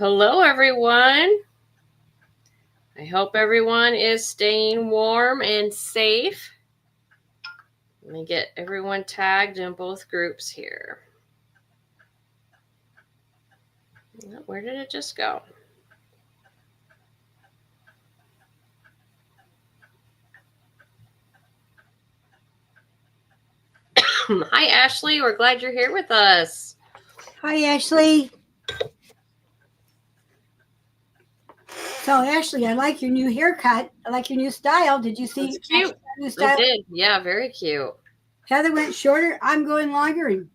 Hello, everyone. I hope everyone is staying warm and safe. Let me get everyone tagged in both groups here. Where did it just go? Hi, Ashley. We're glad you're here with us. Hi, Ashley. So, Ashley, I like your new haircut. I like your new style. Did you see It's cute. new style? I did. Yeah, very cute. Heather went shorter. I'm going longer. And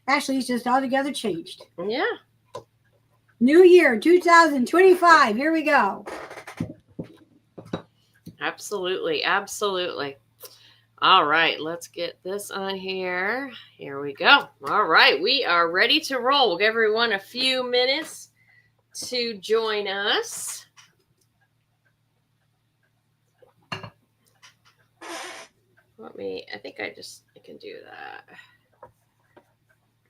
Ashley's just altogether changed. Yeah. New year, 2025. Here we go. Absolutely. Absolutely. All right, let's get this on here. Here we go. All right, we are ready to roll. We'll give everyone a few minutes to join us. I think I can do that.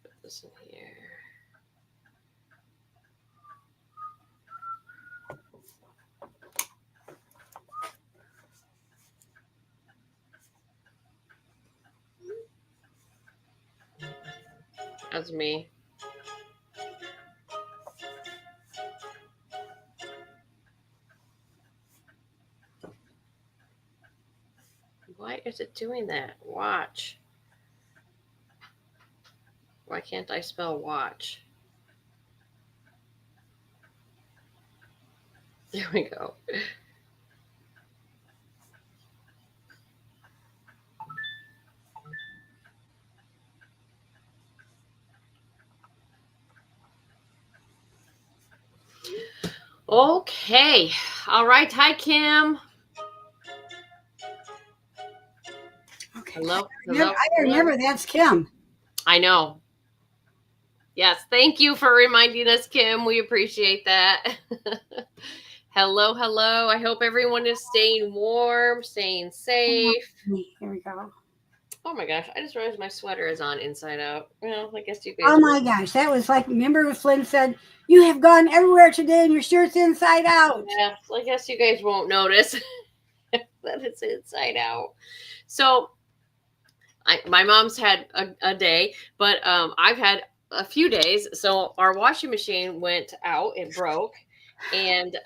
Put this in here. That's me. Why is it doing that? Watch. Why can't I spell watch? There we go. Okay. All right. Hi, Kim. Okay. Hello. I remember that's Kim. I know. Yes. Thank you for reminding us, Kim. We appreciate that. Hello. Hello. I hope everyone is staying warm, staying safe. Here we go. Oh my gosh. I just realized my sweater is on inside out. Well, I guess you guys. Oh my gosh. That was like, remember Flynn said, you have gone everywhere today and your shirt's inside out. Yeah. I guess you guys won't notice that it's inside out. So my mom's had a day, but I've had a few days. So our washing machine went out, it broke, and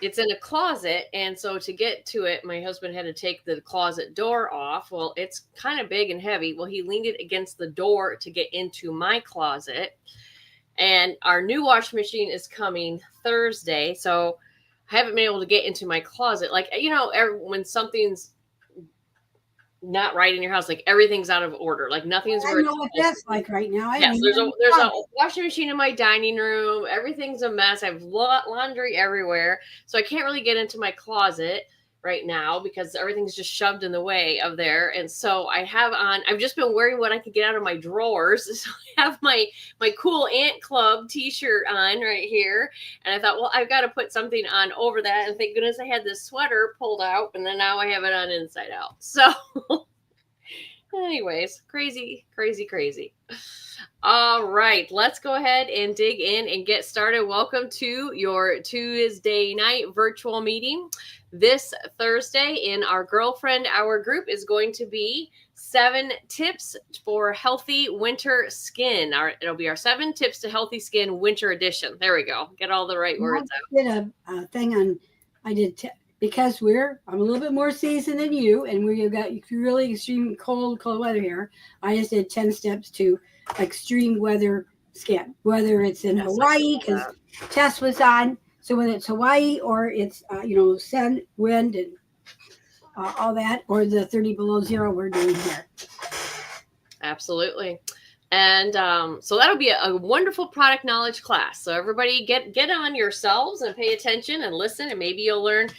it's in a closet. And so to get to it, my husband had to take the closet door off. Well, it's kind of big and heavy. Well, he leaned it against the door to get into my closet. And our new washing machine is coming Thursday. So I haven't been able to get into my closet. Like, when something's not right in your house, like everything's out of order, like nothing's I know what that's like right now. Yes, there's a washing machine in my dining room. Everything's a mess. I have laundry everywhere, so I can't really get into my closet right now because everything's just shoved in the way of there. And so I've just been wearing what I could get out of my drawers. So I have my cool Ant Club t-shirt on right here, and I thought, well, I've got to put something on over that. And thank goodness I had this sweater pulled out, and then now I have it on inside out. So anyways, crazy. All right, let's go ahead and dig in and get started. Welcome to your Tuesday night virtual meeting. This Thursday in our Girlfriend Hour group is going to be 7 tips for healthy winter skin. It'll be our 7 tips to healthy skin winter edition. There we go. Get all the right words out. I did a thing on, because I'm a little bit more seasoned than you, and we've got really extreme cold weather here. I just did 10 steps to extreme weather skin, whether it's in Hawaii, because Tess was on. So whether it's Hawaii or it's, sun, wind, and all that, or the 30 below zero we're doing here. Absolutely. And so that'll be a wonderful product knowledge class. So everybody get on yourselves and pay attention and listen, and maybe you'll learn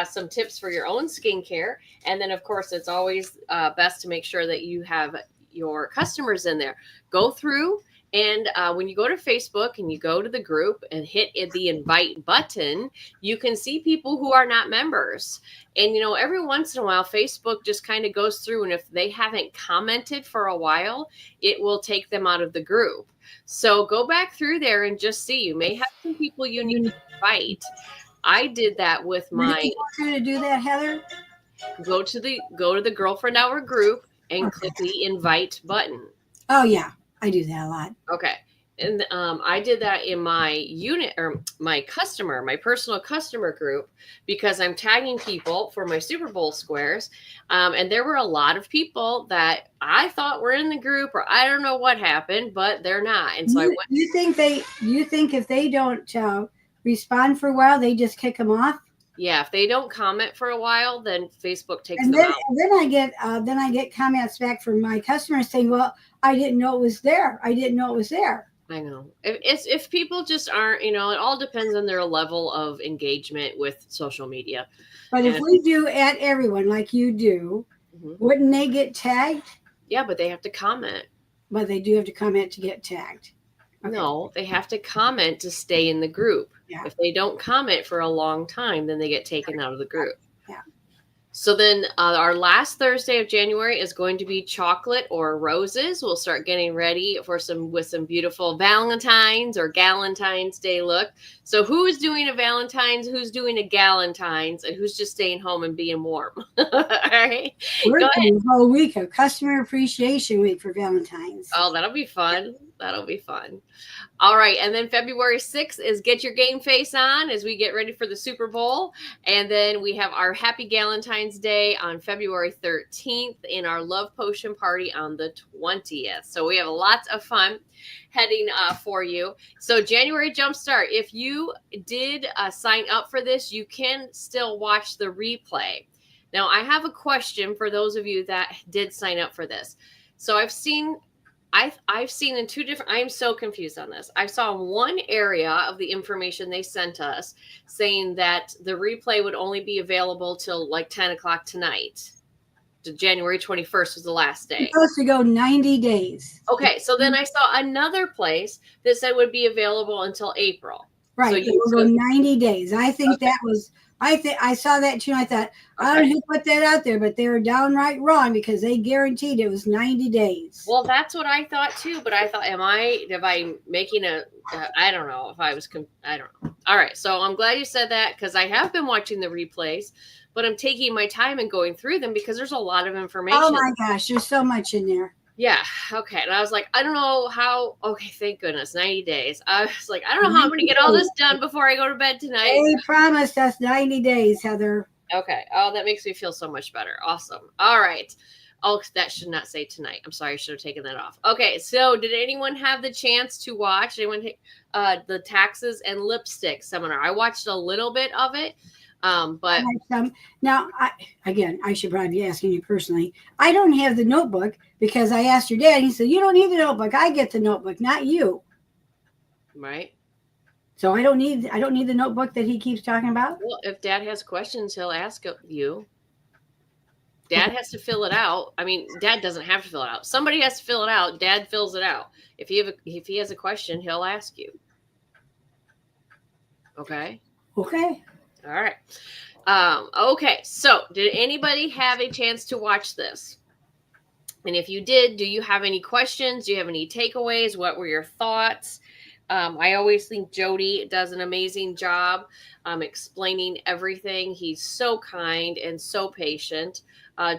some tips for your own skincare. And then, of course, it's always best to make sure that you have your customers in there. Go through And when you go to Facebook and you go to the group and hit the invite button, you can see people who are not members. And, you know, every once in a while, Facebook just kind of goes through, and if they haven't commented for a while, it will take them out of the group. So go back through there and just see. You may have some people you need to invite. I did that with Where my did you go to do that, Heather? go to the Girlfriend Hour group and click the invite button. Oh yeah, I do that a lot. Okay. And I did that in my unit or my personal customer group, because I'm tagging people for my Super Bowl squares. And there were a lot of people that I thought were in the group, or I don't know what happened, but they're not. And so I went. You think if they don't respond for a while, they just kick them off? Yeah, if they don't comment for a while, then Facebook takes them out. And then I get comments back from my customers saying, "Well, I didn't know it was there. I didn't know it was there." I know. If people just aren't, you know, it all depends on their level of engagement with social media. But if we do at everyone like you do, wouldn't they get tagged? Yeah, but they have to comment. But they do have to comment to get tagged. Okay. No, they have to comment to stay in the group. Yeah. If they don't comment for a long time, then they get taken out of the group. Yeah. So then our last Thursday of January is going to be chocolate or roses. We'll start getting ready for some beautiful Valentine's or Galentine's Day look. So who's doing a Valentine's, who's doing a Galentine's, and who's just staying home and being warm? All right. We're doing a whole week of Customer Appreciation Week for Valentine's. Oh, that'll be fun. That'll be fun. All right. And then February 6th is Get Your Game Face On as we get ready for the Super Bowl. And then we have our Happy Galentine's Day on February 13th and our Love Potion Party on the 20th. So we have lots of fun heading for you. So January Jumpstart, if you did sign up for this, you can still watch the replay. Now, I have a question for those of you that did sign up for this. So I've seen in two different, I am so confused on this. I saw one area of the information they sent us saying that the replay would only be available till like 10 o'clock tonight. January 21st was the last day. It's supposed to go 90 days. Okay. So then I saw another place that said would be available until April. Right. So it will go 90 days. I think that was, I saw that too. And I thought, I don't know who put that out there, but they were downright wrong because they guaranteed it was 90 days. Well, that's what I thought too. But I thought, am I making I don't know if I was, I don't know. All right. So I'm glad you said that because I have been watching the replays, but I'm taking my time and going through them because there's a lot of information. Oh my gosh. There's so much in there. Yeah. Okay. And I was like, I don't know how. Okay. Thank goodness. 90 days. I was like, I don't know how I'm going to get all this done before I go to bed tonight. They promised us 90 days, Heather. Okay. Oh, that makes me feel so much better. Awesome. All right. Oh, that should not say tonight. I'm sorry. I should have taken that off. Okay. So did anyone have the chance to watch the Taxes and Lipstick seminar? I watched a little bit of it. But now, I should probably be asking you personally. I don't have the notebook because I asked your dad. He said, "You don't need the notebook. I get the notebook, not you." Right. So I don't need the notebook that he keeps talking about. Well, if Dad has questions, he'll ask you. Dad has to fill it out. I mean, Dad doesn't have to fill it out. Somebody has to fill it out. Dad fills it out. If he has a question, he'll ask you. Okay. Okay. All right. Okay. So did anybody have a chance to watch this? And if you did, do you have any questions? Do you have any takeaways? What were your thoughts? I always think Jody does an amazing job explaining everything. He's so kind and so patient.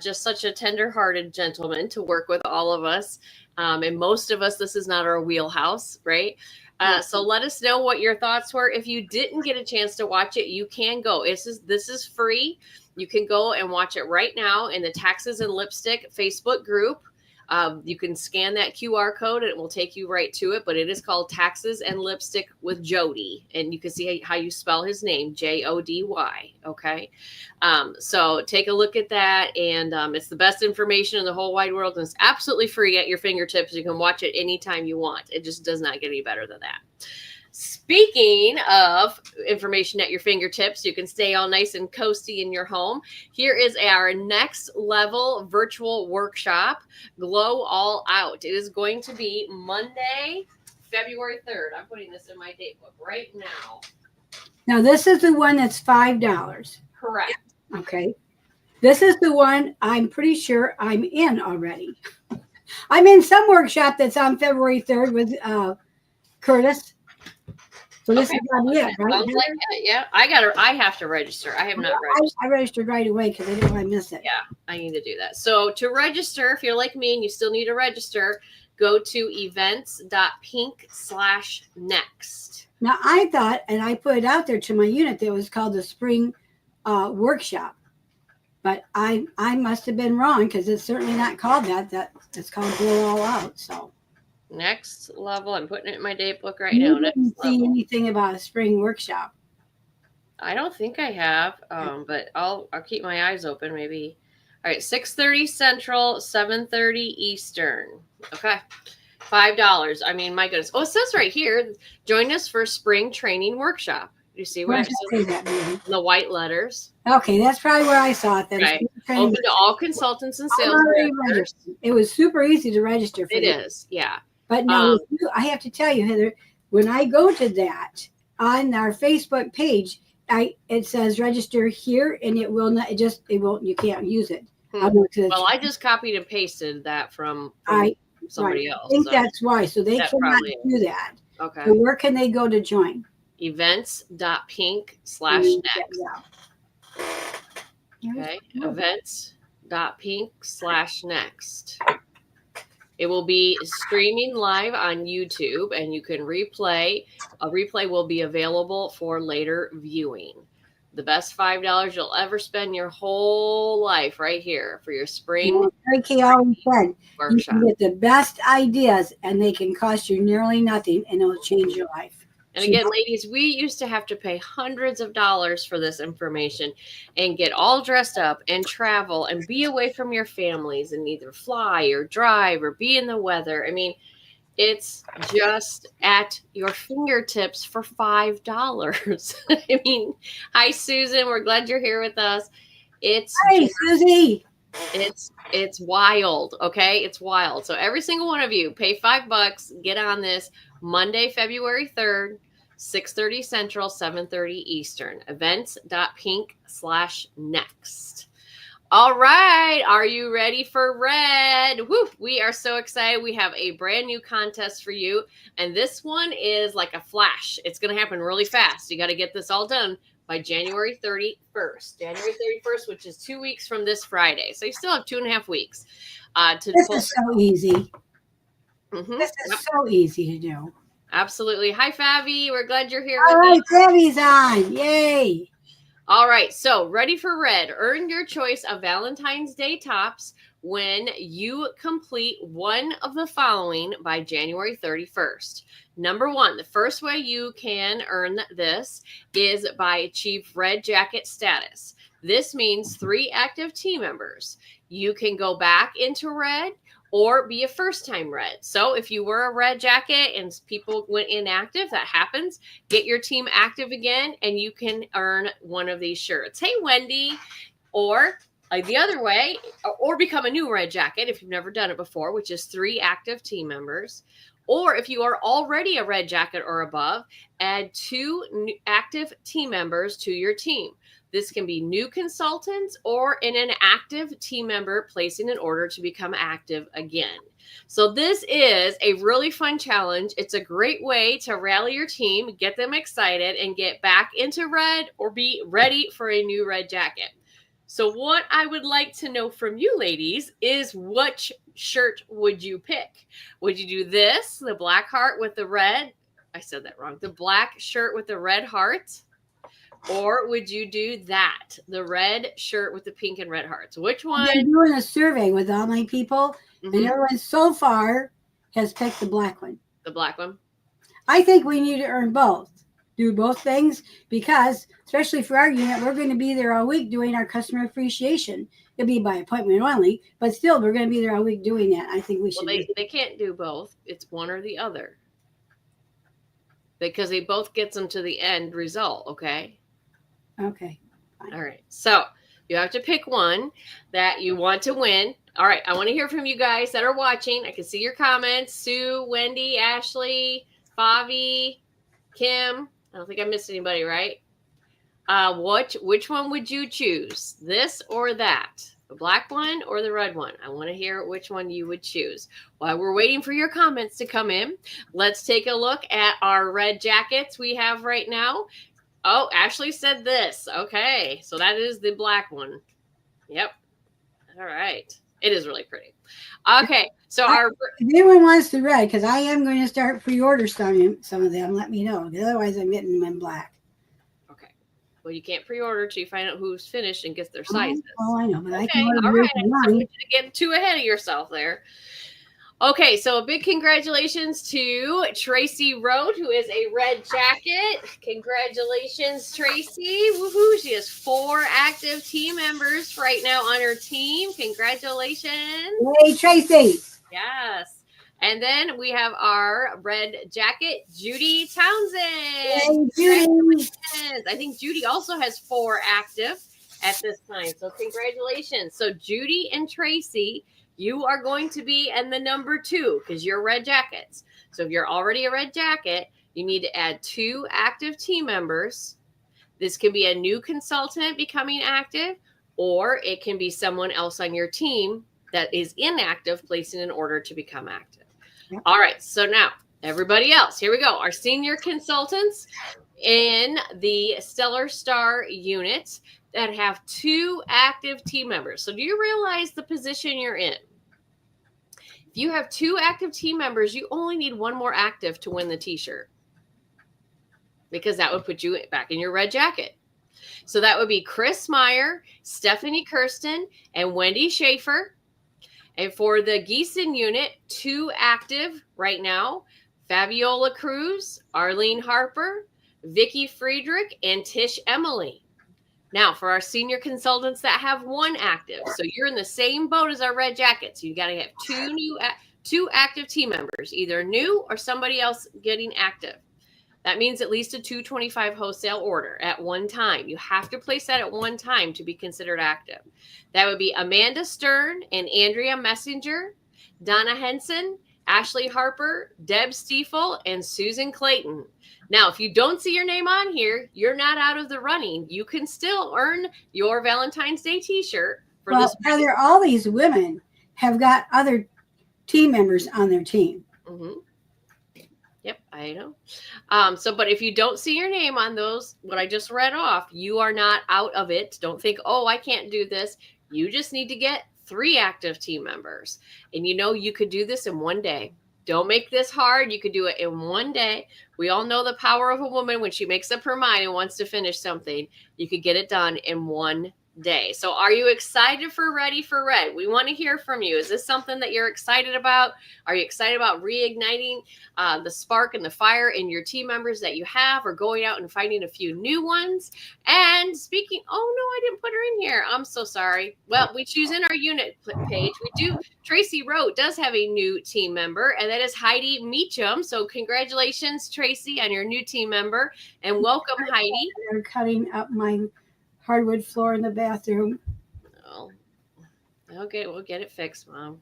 Just such a tender-hearted gentleman to work with all of us. And most of us, this is not our wheelhouse, right? So let us know what your thoughts were. If you didn't get a chance to watch it, you can go. This is free. You can go and watch it right now in the Taxes and Lipstick Facebook group. You can scan that QR code and it will take you right to it, but it is called Taxes and Lipstick with Jody. And you can see how you spell his name, Jody. Okay. So take a look at that. And it's the best information in the whole wide world. And it's absolutely free at your fingertips. You can watch it anytime you want. It just does not get any better than that. Speaking of information at your fingertips, you can stay all nice and cozy in your home. Here is our next level virtual workshop, Glow All Out. It is going to be Monday, February 3rd. I'm putting this in my date book right now. Now this is the one that's $5. Correct. Okay. This is the one I'm pretty sure I'm in already. I'm in some workshop that's on February 3rd with Curtis. So this Okay. is not it, right? Sounds like it. Yeah. I have to register. I have not registered. I registered right away because I didn't want to miss it. Yeah, I need to do that. So to register, if you're like me and you still need to register, go to events.pink/next. Now I thought, and I put it out there to my unit, that it was called the spring workshop. But I must have been wrong because it's certainly not called that. That it's called Blow All Out. So Next level. I'm putting it in my date book right you now. Next didn't see level. anything about a spring workshop. I don't think I have, but I'll keep my eyes open. Maybe. All right, 6:30 Central, 7:30 Eastern. Okay, $5. I mean, my goodness. Oh, it says right here, join us for spring training workshop. You see what Where it does it say says? that, baby? The white letters. Okay, that's probably where I saw it then. Right. Open to all consultants and I'm sales already managers. registered. It was super easy to register for It this. is, yeah. But now with you, I have to tell you, Heather, when I go to that on our Facebook page, it says register here, and it will not. It won't. You can't use it. Well, I just copied and pasted that from somebody else. I think that's why. So they That cannot probably do that. Okay. So where can they go to join? Events.pink/next. Yeah. Okay. Events.pink/next. It will be streaming live on YouTube, and you can replay. A replay will be available for later viewing. The best $5 you'll ever spend your whole life right here for your spring Ricky always said, workshop. you can get the best ideas, and they can cost you nearly nothing, and it'll change your life. And again, ladies, we used to have to pay hundreds of dollars for this information and get all dressed up and travel and be away from your families and either fly or drive or be in the weather. I mean, it's just at your fingertips for $5. I mean, hi, Susan. We're glad you're here with us. Hey, Susie. It's wild. Okay. It's wild. So every single one of you pay $5, get on this Monday, February 3rd, 6:30 Central, 7:30 Eastern. Events.pink/next. All right. Are you ready for red? Woo, we are so excited. We have a brand new contest for you. And this one is like a flash. It's going to happen really fast. You got to get this all done by January 31st. January 31st, which is 2 weeks from this Friday. So you still have 2.5 weeks. This is so easy. Mm-hmm. This is so easy to do. Absolutely. Hi, Fabi. We're glad you're here. All right, Fabi's on. Yay. All right. So ready for red. Earn your choice of Valentine's Day tops when you complete one of the following by January 31st. Number one, the first way you can earn this is by achieve red jacket status. This means 3 active team members. You can go back into red or be a first-time red. So if you were a red jacket and people went inactive, that happens. Get your team active again, and you can earn one of these shirts. Hey, Wendy. Or the other way, or become a new red jacket if you've never done it before, which is 3 active team members. Or if you are already a red jacket or above, add 2 new active team members to your team. This can be new consultants or in an active team member placing an order to become active again. So this is a really fun challenge. It's a great way to rally your team, get them excited, and get back into red or be ready for a new red jacket. So what I would like to know from you ladies is which shirt would you pick? Would you do this, the black heart with the red? I said that wrong. The black shirt with the red heart. Or would you do that, the red shirt with the pink and red hearts? Which one? I'm doing a survey with all my people, and everyone so far has picked the black one. The black one? I think we need to earn both. Do both things because, especially for our unit, we're going to be there all week doing our customer appreciation. It'll be by appointment only, but still, we're going to be there all week doing that. I think we should. Well, they can't do both. It's one or the other. Because they both get them to the end result, okay? Okay. Fine. All right. So you have to pick one that you want to win. All right. I want to hear from you guys that are watching. I can see your comments. Sue, Wendy, Ashley, Favi, Kim. I don't think I missed anybody, right? Which one would you choose? This or that? The black one or the red one? I want to hear which one you would choose. While we're waiting for your comments to come in, let's take a look at our red jackets we have right now. Oh, Ashley said this. Okay, so that is the black one. Yep. All right. It is really pretty. Okay, so if anyone wants the red, because I am going to start pre-order some of them, let me know. Otherwise, I'm getting them in black. Okay. Well, you can't pre-order till you find out who's finished and gets their sizes. Oh, I know, but okay. I can order all right. I don't want mine. you to get too ahead of yourself there. Okay, so a big congratulations to Tracy Road, who is a red jacket. Congratulations, Tracy. Woohoo. She has 4 active team members right now on her team. Congratulations. Hey, Tracy. Yes. And then we have our red jacket, Judy Townsend. Hey, Judy. I think Judy also has 4 active at this time. So congratulations. So Judy and Tracy, you are going to be in the number 2 because you're red jackets. So if you're already a red jacket, you need to add 2 active team members. This can be a new consultant becoming active, or it can be someone else on your team that is inactive placing an order to become active. Yep. All right. So now everybody else, here we go. Our senior consultants in the Stellar Star unit that have 2 active team members. So do you realize the position you're in? If you have 2 active team members, you only need 1 more active to win the t-shirt, because that would put you back in your red jacket. So that would be Chris Meyer, Stephanie Kirsten, and Wendy Schaefer. And for the Gießen unit, 2 active right now: Fabiola Cruz, Arlene Harper, Vicky Friedrich, and Tish Emily. Now, for our senior consultants that have 1 active, so you're in the same boat as our red jackets. You got to have 2 active team members, either new or somebody else getting active. That means at least a 225 wholesale order at one time. You have to place that at one time to be considered active. That would be Amanda Stern and Andrea Messenger, Donna Henson, Ashley Harper, Deb Stiefel, and Susan Clayton. Now, if you don't see your name on here, you're not out of the running. You can still earn your Valentine's Day t-shirt for this. Well, all these women have got other team members on their team. Mm-hmm. Yep, I know. But if you don't see your name on those, what I just read off, you are not out of it. Don't think, oh, I can't do this. You just need to get 3 active team members. And you could do this in one day. Don't make this hard. You could do it in one day. We all know the power of a woman when she makes up her mind and wants to finish something. You could get it done in one day. So are you excited for Ready for Red? We want to hear from you. Is this something that you're excited about? Are you excited about reigniting the spark and the fire in your team members that you have, or going out and finding a few new ones? And speaking, oh no, I didn't put her in here. I'm so sorry. Well, we choose in our unit page. Tracy Rowe does have a new team member, and that is Heidi Meacham. So congratulations, Tracy, on your new team member, and welcome, Heidi. They're cutting up my hardwood floor in the bathroom. Oh, okay, we'll get it fixed, Mom.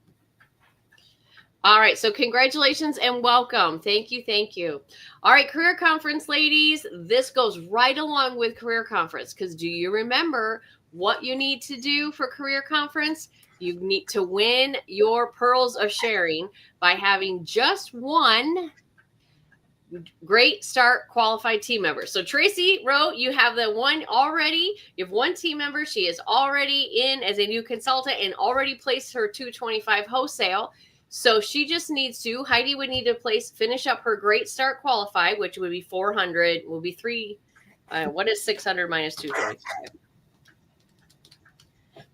All right, so congratulations and welcome. Thank you, thank you. All right, Career Conference ladies, this goes right along with Career Conference, because do you remember what you need to do for Career Conference? You need to win your Pearls of Sharing by having just 1 Great Start qualified team member. So Tracy Rowe, you have the one already. You have 1 team member. She is already in as a new consultant and already placed her 225 wholesale. So she just needs to, Heidi would need to finish up her Great Start qualified, which would be 400, will be 3. What is 600 minus 225?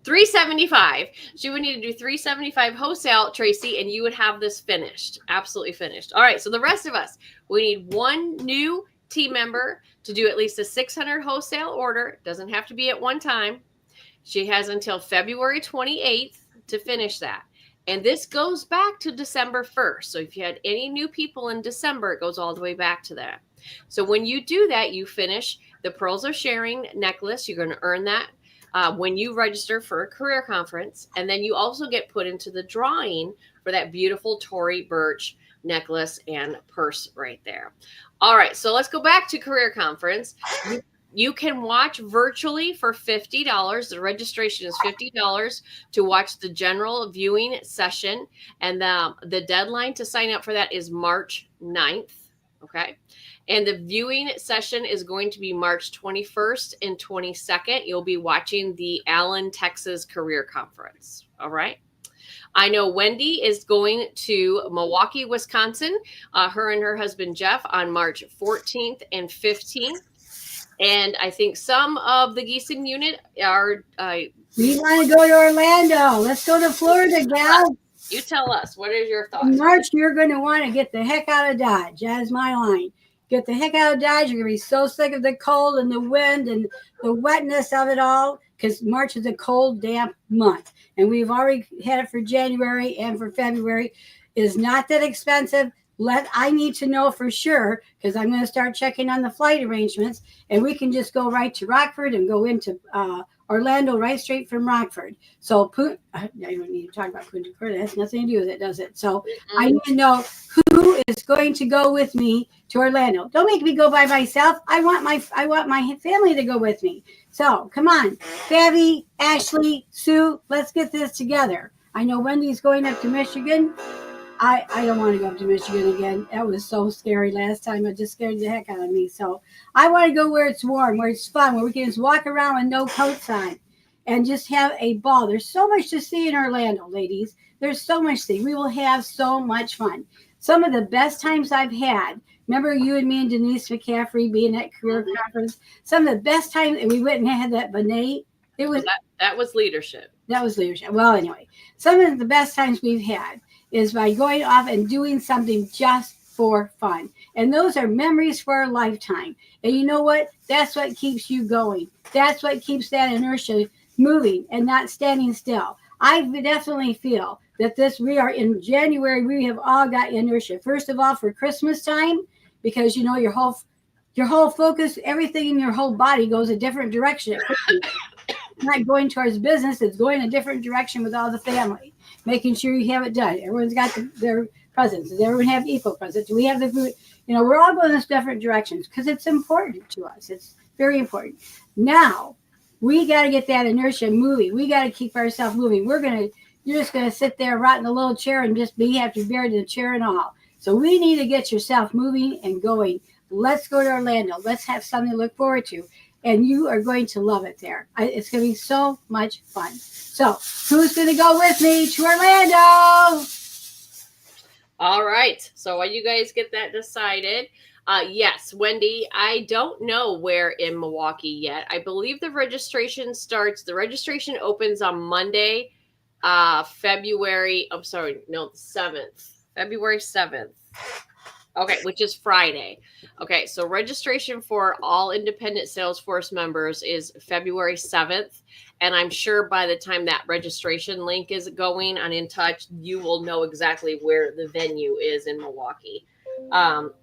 375. She would need to do 375 wholesale, Tracy, and you would have this finished. Absolutely finished. All right. So the rest of us, we need 1 new team member to do at least a 600 wholesale order. Doesn't have to be at one time. She has until February 28th to finish that. And this goes back to December 1st. So if you had any new people in December, it goes all the way back to that. So when you do that, you finish the Pearls of Sharing necklace. You're going to earn that when you register for a Career Conference. And then you also get put into the drawing for that beautiful Tory Burch necklace and purse right there. All right, so let's go back to Career Conference. You can watch virtually for $50. The registration is $50 to watch the general viewing session. And the deadline to sign up for that is March 9th. Okay. And the viewing session is going to be March 21st and 22nd. You'll be watching the Allen, Texas Career Conference. All right. I know Wendy is going to Milwaukee, Wisconsin, her and her husband, Jeff, on March 14th and 15th. And I think some of the Giesing unit are. We want to go to Orlando. Let's go to Florida, gal. You tell us. What are your thoughts? In March, you're going to want to get the heck out of Dodge. That's my line. Get the heck out of Dodge. You're going to be so sick of the cold and the wind and the wetness of it all, because March is a cold, damp month. And we've already had it for January and for February. It is not that expensive. I need to know for sure, because I'm going to start checking on the flight arrangements, and we can just go right to Rockford and go into Orlando right straight from Rockford. So I don't need to talk about Punta Cana. That has nothing to do with it, does it? So I need to know who is going to go with me to Orlando. Don't make me go by myself. I want my family to go with me. So come on, Fabi, Ashley, Sue, let's get this together. I know Wendy's going up to Michigan. I don't want to go up to Michigan again. That was so scary last time. It just scared the heck out of me. So I want to go where it's warm, where it's fun, where we can just walk around with no coats on and just have a ball. There's so much to see in Orlando, ladies. There's so much to see. We will have so much fun. Some of the best times I've had. Remember you and me and Denise McCaffrey being at Career Conference? Some of the best times, and we went and had that beignet. It was that was leadership. That was leadership. Well, anyway, some of the best times we've had is by going off and doing something just for fun. And those are memories for a lifetime. And you know what? That's what keeps you going. That's what keeps that inertia moving and not standing still. I definitely feel that we are in January, we have all got inertia. First of all, for Christmas time, because you know your whole focus, everything in your whole body goes a different direction. Not going towards business, it's going a different direction with all the family. Making sure you have it done. Everyone's got their presents. Does everyone have equal presents? Do we have the food? You know, we're all going in different directions because it's important to us. It's very important. Now, we got to get that inertia moving. We got to keep ourselves moving. You're just going to sit there, rot in a little chair and just have to bear the chair and all. So we need to get yourself moving and going. Let's go to Orlando. Let's have something to look forward to. And you are going to love it there. It's going to be so much fun. So who's going to go with me to Orlando? All right. So while you guys get that decided, yes, Wendy, I don't know where in Milwaukee yet. I believe the registration opens on Monday, February 7th. February 7th. Okay, which is Friday. Okay, so registration for all independent Salesforce members is February 7th. And I'm sure by the time that registration link is going on In Touch, you will know exactly where the venue is in Milwaukee.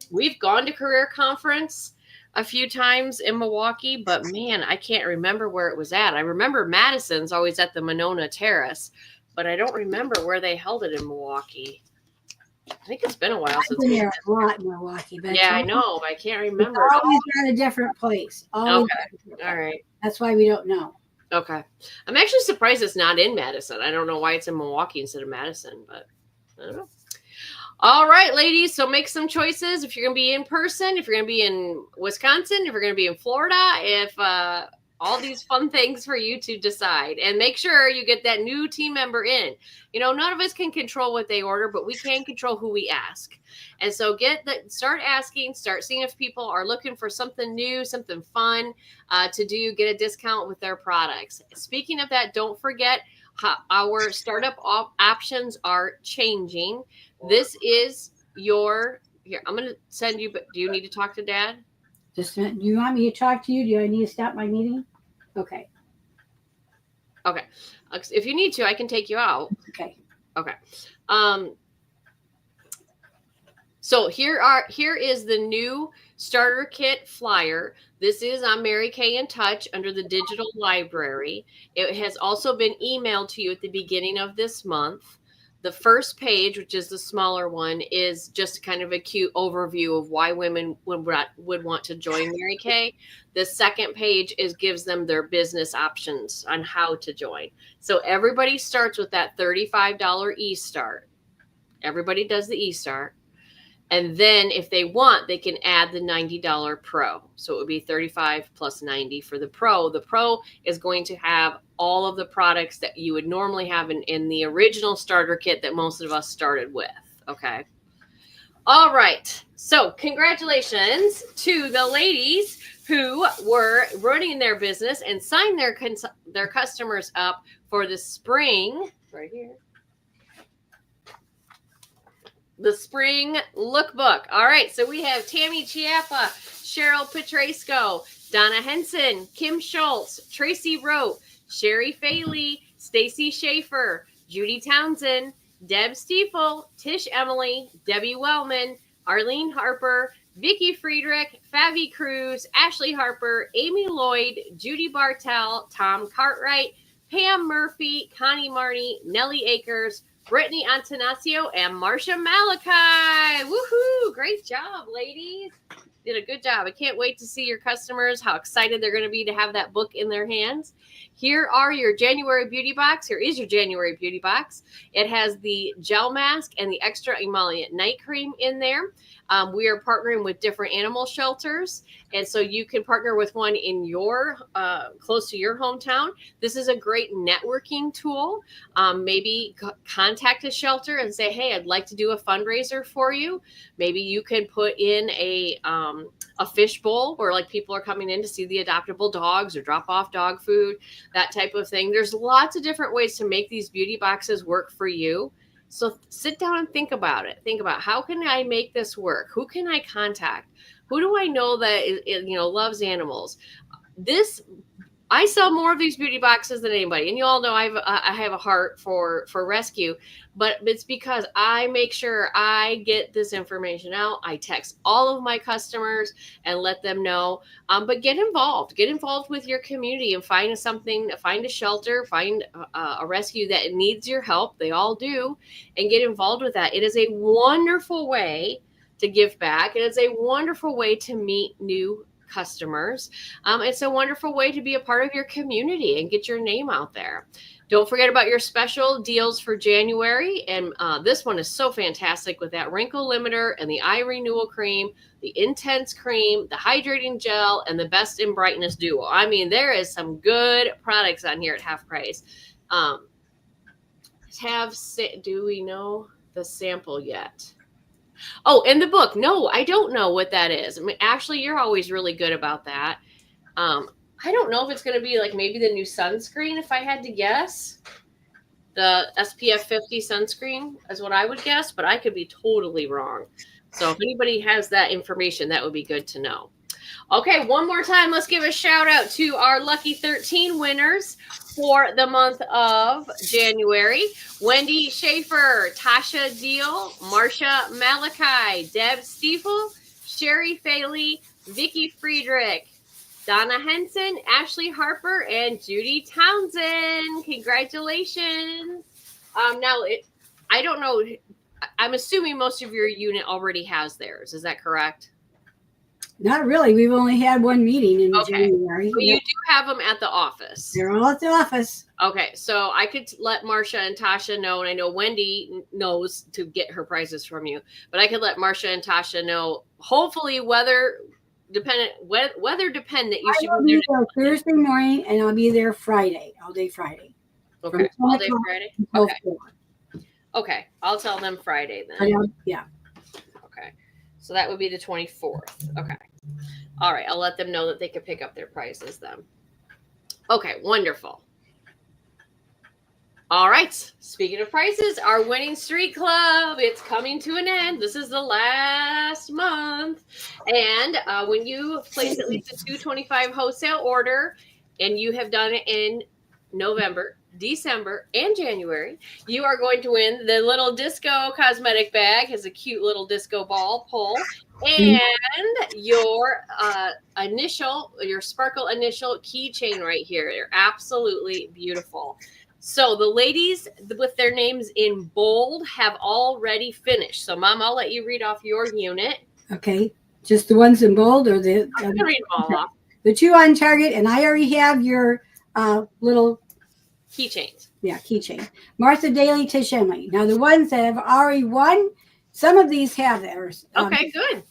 We've gone to Career Conference a few times in Milwaukee, but man, I can't remember where it was at. I remember Madison's always at the Monona Terrace, but I don't remember where they held it in Milwaukee. I think it's been a while since we've been there a lot in Milwaukee. But yeah, I know. I can't remember. It's always at a different place. Okay. All right. That's why we don't know. Okay. I'm actually surprised it's not in Madison. I don't know why it's in Milwaukee instead of Madison, but I don't know. All right, ladies. So make some choices. If you're going to be in person, if you're going to be in Wisconsin, if you're going to be in Florida, if all these fun things for you to decide, and make sure you get that new team member in. You know, none of us can control what they order, but we can control who we ask. And so start asking, start seeing if people are looking for something new, something fun to do, get a discount with their products. Speaking of that, don't forget our startup options are changing. This is here, I'm going to send you, but do you need to talk to Dad? Do you want me to talk to you? Do I need to stop my meeting? Okay. If you need to, I can take you out. Okay. So here is the new starter kit flyer. This is on Mary Kay In Touch under the digital library. It has also been emailed to you at the beginning of this month. The first page, which is the smaller one, is just kind of a cute overview of why women would want to join Mary Kay. The second page gives them their business options on how to join. So everybody starts with that $35 e-start. Everybody does the e-start. And then if they want, they can add the $90 pro. So it would be 35 plus 90 for the pro. The pro is going to have all of the products that you would normally have in the original starter kit that most of us started with. Okay. All right. So congratulations to the ladies who were running their business and signed their customers up for the spring right here. The spring lookbook. All right, so we have Tammy Chiappa, Cheryl Petrasco, Donna Henson, Kim Schultz, Tracy Rote, Sherry Faley, Stacy Schaefer, Judy Townsend, Deb Stiefel, Tish Emily, Debbie Wellman, Arlene Harper, Vicki Friedrich, Favi Cruz, Ashley Harper, Amy Lloyd, Judy Bartell, Tom Cartwright, Pam Murphy, Connie Marnie, Nellie Akers, Brittany Antanasio, and Marcia Malachi. Woohoo! Great job, ladies. Did a good job. I can't wait to see your customers, how excited they're going to be to have that book in their hands. Here are your January beauty box. Here is your January beauty box. It has the gel mask and the extra emollient night cream in there. We are partnering with different animal shelters, and so you can partner with one in your close to your hometown. This is a great networking tool. Maybe contact a shelter and say, hey, I'd like to do a fundraiser for you. Maybe you can put in a fish bowl where like people are coming in to see the adoptable dogs or drop off dog food, that type of thing. There's lots of different ways to make these beauty boxes work for you. So sit down and think about it. Think about, how can I make this work? Who can I contact? Who do I know that loves animals? I sell more of these beauty boxes than anybody, and you all know I have a heart for rescue, but it's because I make sure I get this information out. I text all of my customers and let them know. But get involved with your community and find a shelter, find a rescue that needs your help. They all do, and get involved with that. It is a wonderful way to give back. It is a wonderful way to meet new customers. It's a wonderful way to be a part of your community and get your name out there. Don't forget about your special deals for January. And this one is so fantastic with that wrinkle limiter and the eye renewal cream, the intense cream, the hydrating gel, and the best in brightness duo. I mean, there is some good products on here at half price. Do we know the sample yet? Oh, in the book. No, I don't know what that is. I mean, Ashley, you're always really good about that. I don't know if it's going to be like maybe the new sunscreen, if I had to guess. The SPF 50 sunscreen is what I would guess, but I could be totally wrong. So if anybody has that information, that would be good to know. Okay, one more time, let's give a shout out to our Lucky 13 winners for the month of January. Wendy Schaefer, Tasha Deal, Marcia Malachi, Deb Stiefel, Sherry Faley, Vicki Friedrich, Donna Henson, Ashley Harper, and Judy Townsend. Congratulations. I don't know. I'm assuming most of your unit already has theirs. Is that correct? Not really. We've only had one meeting in January. But you do have them at the office. They're all at the office. Okay, so I could let Marcia and Tasha know, and I know Wendy knows to get her prices from you, but I could let Marcia and Tasha know, hopefully weather dependent, you should be there Thursday morning, and I'll be there Friday, all day Friday. Okay, all day Friday? Okay, I'll tell them Friday then. Yeah. Okay, so that would be the 24th. Okay. All right, I'll let them know that they could pick up their prices then. Okay, wonderful. All right, speaking of prices, our Winning Street Club, it's coming to an end. This is the last month. And when you place at least a $225 wholesale order and you have done it in November, December, and January, you are going to win the little disco cosmetic bag. Has a cute little disco ball pull. And your sparkle initial keychain right here. They're absolutely beautiful. So the ladies with their names in bold have already finished. So Mom, I'll let you read off your unit. Okay, just the ones in bold, or the I'm going to read them all off. the two on target, and I already have your little keychains. Yeah, keychain. Martha Daly, Tish Emily. Now the ones that have already won, some of these have theirs. Okay, good.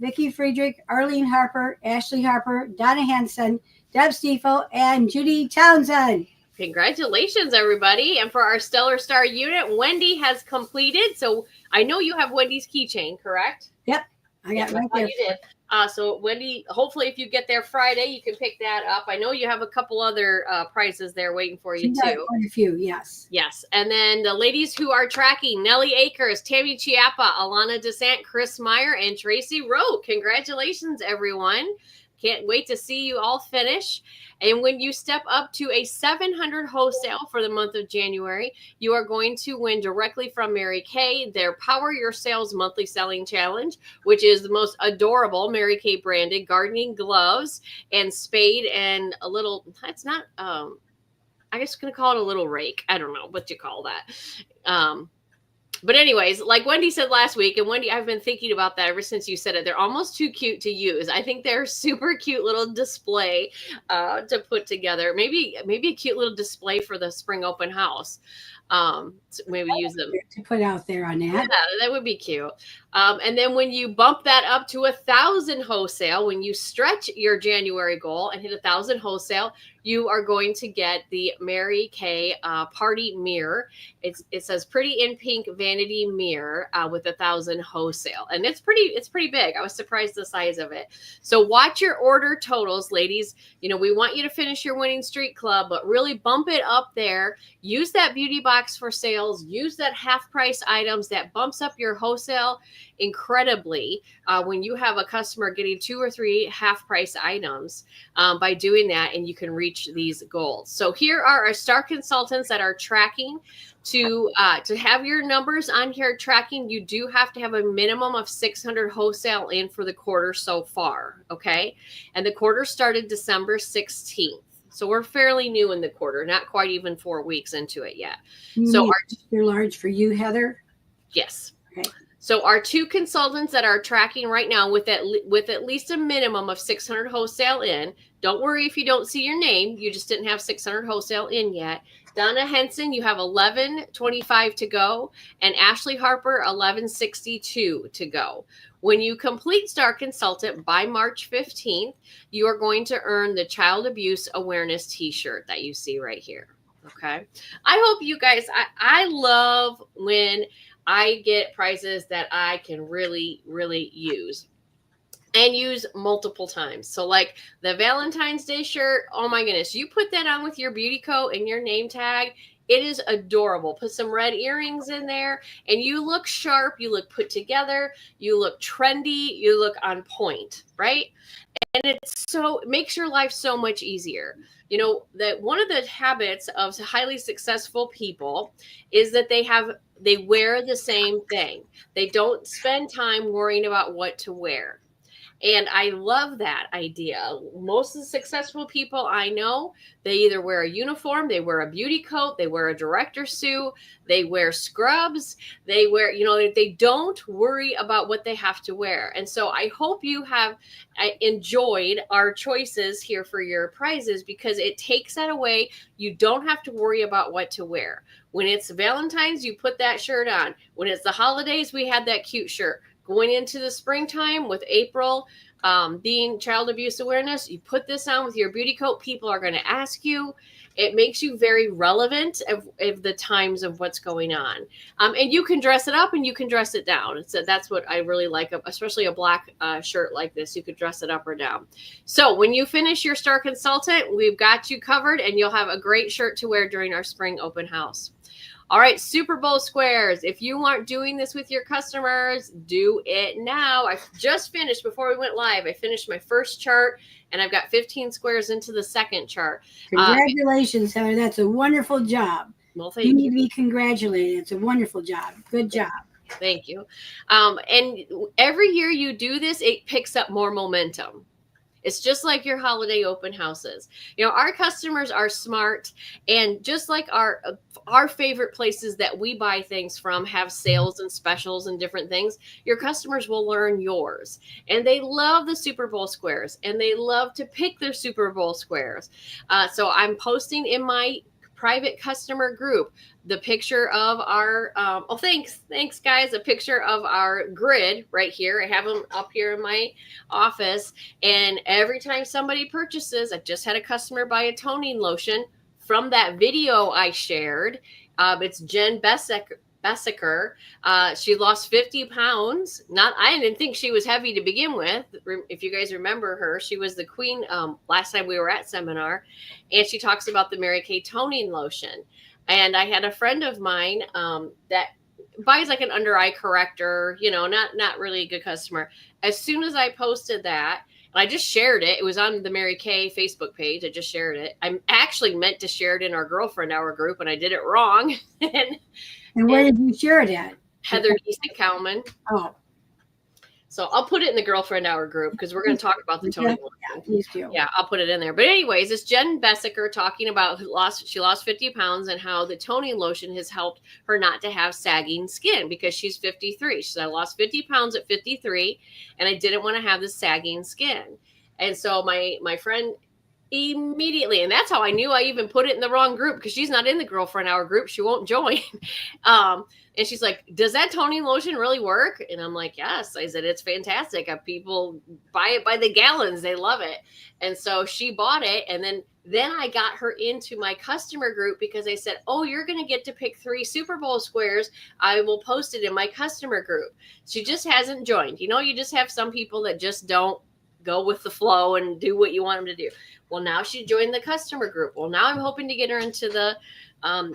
Vicky Friedrich, Arlene Harper, Ashley Harper, Donna Hanson, Deb Stiefel, and Judy Townsend. Congratulations, everybody. And for our Stellar Star unit, Wendy has completed. So I know you have Wendy's keychain, correct? Yep. I got right there. You did. So Wendy, hopefully if you get there Friday, you can pick that up. I know you have a couple other prizes there waiting for you too. Quite a few, yes. Yes. And then the ladies who are tracking, Nellie Akers, Tammy Chiappa, Alana DeSant, Chris Meyer, and Tracy Rowe. Congratulations, everyone. Can't wait to see you all finish. And when you step up to a 700 wholesale for the month of January, you are going to win directly from Mary Kay their Power Your Sales Monthly Selling Challenge, which is the most adorable Mary Kay branded gardening gloves and spade and a little, it's not, I guess I'm going to call it a little rake. I don't know what you call that. But anyways, like Wendy said last week, and Wendy, I've been thinking about that ever since you said it. They're almost too cute to use. I think they're super cute little display to put together. Maybe a cute little display for the spring open house. Maybe use them to put out there on that. Yeah, that would be cute. And then when you bump that up to 1,000 wholesale, when you stretch your January goal and hit 1,000 wholesale, you are going to get the Mary Kay party mirror. It says "Pretty in Pink" vanity mirror with 1,000 wholesale, and it's pretty big. I was surprised the size of it. So watch your order totals, ladies. You know, we want you to finish your winning streak club, but really bump it up there. Use that beauty box for sales. Use that half price items that bumps up your wholesale incredibly when you have a customer getting 2 or 3 half price items by doing that, and you can reach these goals. So here are our star consultants that are tracking. To have your numbers on here tracking, you do have to have a minimum of 600 wholesale in for the quarter so far. Okay. And the quarter started December 16th. So we're fairly new in the quarter, not quite even 4 weeks into it yet. So they're large for you, Heather? Yes. Okay. So our 2 consultants that are tracking right now with at least a minimum of 600 wholesale in, don't worry if you don't see your name, you just didn't have 600 wholesale in yet. Donna Henson, you have 1125 to go, and Ashley Harper, 1162 to go. When you complete Star Consultant by March 15th, you are going to earn the Child Abuse Awareness t-shirt that you see right here. Okay. I hope you guys, I love when I get prizes that I can really, really use and use multiple times. So like the Valentine's Day shirt, oh my goodness, you put that on with your beauty coat and your name tag. It is adorable. Put some red earrings in there and you look sharp, you look put together, you look trendy, you look on point, right? And it makes your life so much easier. You know, that one of the habits of highly successful people is that they wear the same thing. They don't spend time worrying about what to wear. And I love that idea. Most of the successful people I know, they either wear a uniform, they wear a beauty coat, they wear a director's suit, they wear scrubs, they wear, they don't worry about what they have to wear. And so I hope you have enjoyed our choices here for your prizes because it takes that away. You don't have to worry about what to wear. When it's Valentine's, you put that shirt on. When it's the holidays, we had that cute shirt. Going into the springtime with April being Child Abuse Awareness, you put this on with your beauty coat. People are going to ask you. It makes you very relevant of the times of what's going on. And you can dress it up and you can dress it down. So that's what I really like, especially a black shirt like this. You could dress it up or down. So when you finish your Star Consultant, we've got you covered and you'll have a great shirt to wear during our spring open house. All right, Super Bowl squares. If you aren't doing this with your customers, do it now. I just finished, before we went live, I finished my first chart, and I've got 15 squares into the second chart. Congratulations, Heather. That's a wonderful job. Well, you need to be congratulated. It's a wonderful job. Good job. Thank you. And every year you do this, it picks up more momentum. It's just like your holiday open houses. You know, our customers are smart, and just like our favorite places that we buy things from have sales and specials and different things, your customers will learn yours. And they love the Super Bowl squares, and they love to pick their Super Bowl squares. So I'm posting in my private customer group the picture of our thanks guys, a picture of our grid right here. I have them up here in my office, and every time somebody purchases, I just had a customer buy a toning lotion from that video I shared. It's Jen Bessiker. She lost 50 pounds. I didn't think she was heavy to begin with. If you guys remember her, she was the queen last time we were at seminar, and she talks about the Mary Kay toning lotion. And I had a friend of mine that buys like an under eye corrector, you know, not really a good customer. As soon as I posted that, and I just shared it. It was on the Mary Kay Facebook page. I just shared it. I actually meant to share it in our girlfriend hour group, and I did it wrong. And where did you share it at? Heather Easton-Cowman. Oh. So I'll put it in the girlfriend hour group because we're going to talk about the toning lotion. Yeah, please do. Yeah, I'll put it in there. But anyways, it's Jen Bessiker talking about she lost 50 pounds and how the toning lotion has helped her not to have sagging skin because she's 53. She said, I lost 50 pounds at 53 and I didn't want to have the sagging skin. And so my friend immediately, and that's how I knew I even put it in the wrong group because she's not in the girlfriend hour group. She won't join. And she's like, does that toning lotion really work? And I'm like, yes. I said, it's fantastic. People buy it by the gallons. They love it. And so she bought it. And then I got her into my customer group because I said, oh, you're going to get to pick 3 Super Bowl squares. I will post it in my customer group. She just hasn't joined. You know, you just have some people that just don't go with the flow and do what you want them to do. Well, now she joined the customer group. Well, now I'm hoping to get her into the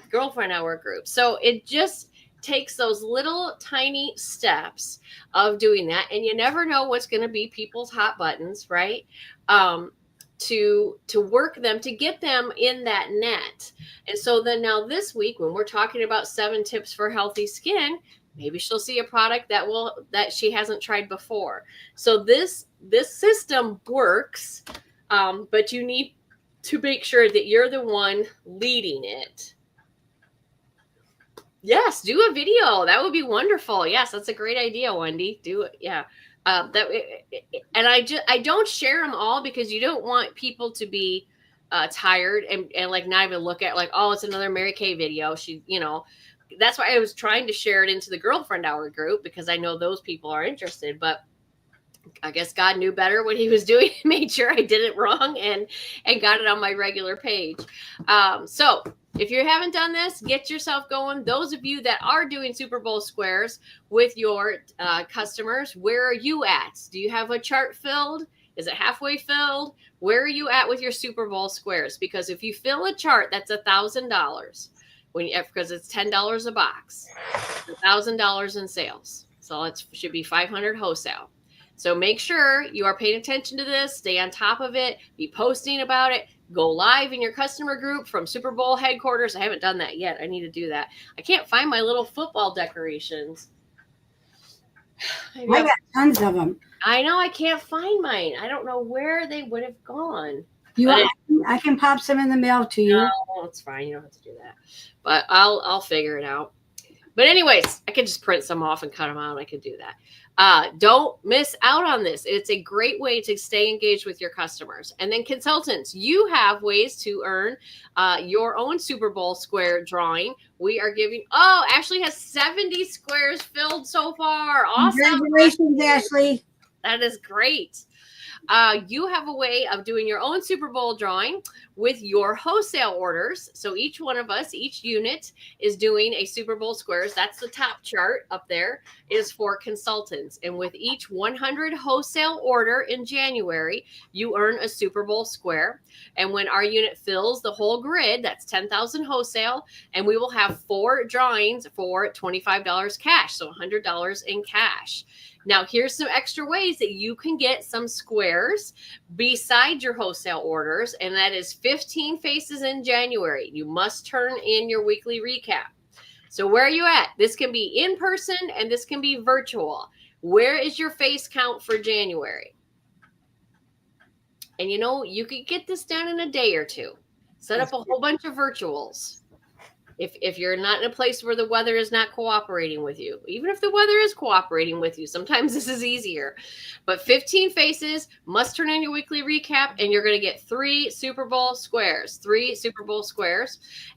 girlfriend hour group. So it just takes those little tiny steps of doing that. And you never know what's going to be people's hot buttons, right? To work them, to get them in that net. And so then now this week, when we're talking about 7 tips for healthy skin, maybe she'll see a product that she hasn't tried before. So this system works, but you need to make sure that you're the one leading it. Yes, do a video. That would be wonderful. Yes, that's a great idea, Wendy. Do it. Yeah. And I don't share them all because you don't want people to be tired and like not even look at like, oh, it's another Mary Kay video. She, you know, that's why I was trying to share it into the girlfriend hour group because I know those people are interested, but I guess God knew better what he was doing, made sure I did it wrong and got it on my regular page. So if you haven't done this, get yourself going. Those of you that are doing Super Bowl squares with your customers, where are you at? Do you have a chart filled? Is it halfway filled? Where are you at with your Super Bowl squares? Because if you fill a chart, that's $1,000 because it's $10 a box, $1,000 in sales. So it should be 500 wholesale. So make sure you are paying attention to this, stay on top of it, be posting about it, go live in your customer group from Super Bowl headquarters. I haven't done that yet. I need to do that. I can't find my little football decorations. I got tons of them. I know I can't find mine. I don't know where they would have gone. I can pop some in the mail to you. No, it's fine. You don't have to do that. But I'll figure it out. But anyways, I could just print some off and cut them out. I could do that. Don't miss out on this. It's a great way to stay engaged with your customers. And then consultants, you have ways to earn your own Super Bowl square drawing. We are giving, Ashley has 70 squares filled so far. Awesome. Congratulations, Ashley. That is great. You have a way of doing your own Super Bowl drawing with your wholesale orders. So each one of us, each unit is doing a Super Bowl squares. That's the top chart up there is for consultants. And with each 100 wholesale order in January, you earn a Super Bowl square. And when our unit fills the whole grid, that's 10,000 wholesale. And we will have 4 drawings for $25 cash. So $100 in cash. Now, here's some extra ways that you can get some squares beside your wholesale orders, and that is 15 faces in January. You must turn in your weekly recap. So where are you at? This can be in person, and this can be virtual. Where is your face count for January? And you could get this done in a day or two. Set up a whole bunch of virtuals. If you're not in a place where the weather is not cooperating with you, even if the weather is cooperating with you, sometimes this is easier. But 15 faces, must turn in your weekly recap, and you're going to get 3 Super Bowl squares,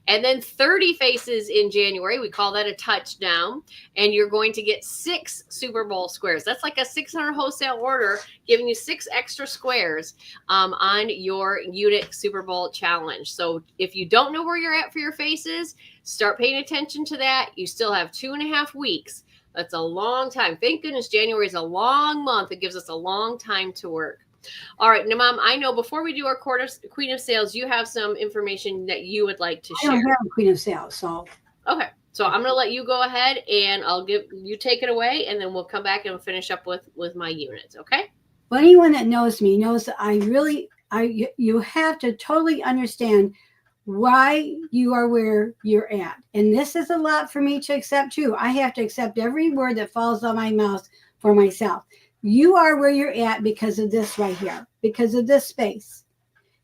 and then 30 faces in January. We call that a touchdown, and you're going to get 6 Super Bowl squares. That's like a 600 wholesale order, giving you 6 extra squares on your unit Super Bowl challenge. So if you don't know where you're at for your faces, start paying attention to that. You still have 2.5 weeks. That's a long time. Thank goodness January is a long month. It gives us a long time to work. All right. Now, Mom, I know before we do our Queen of Sales, you have some information that you would like to share. I don't have a Queen of Sales, so. Okay. So I'm going to let you go ahead, and I'll give you take it away, and then we'll come back and finish up with my units. Okay. Well, anyone that knows me knows that you have to totally understand why you are where you're at. And this is a lot for me to accept too. I have to accept every word that falls on my mouth for myself. You are where you're at because of this right here, because of this space.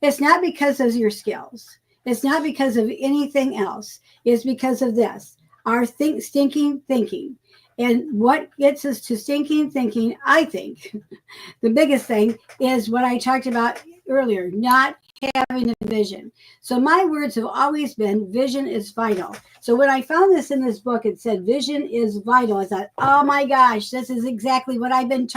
It's not because of your skills. It's not because of anything else. It's because of this, our stinking thinking. And what gets us to stinking thinking, I think, the biggest thing is what I talked about earlier, not having a vision. So my words have always been vision is vital. So when I found this in this book, it said vision is vital. I thought, oh my gosh, this is exactly what I've been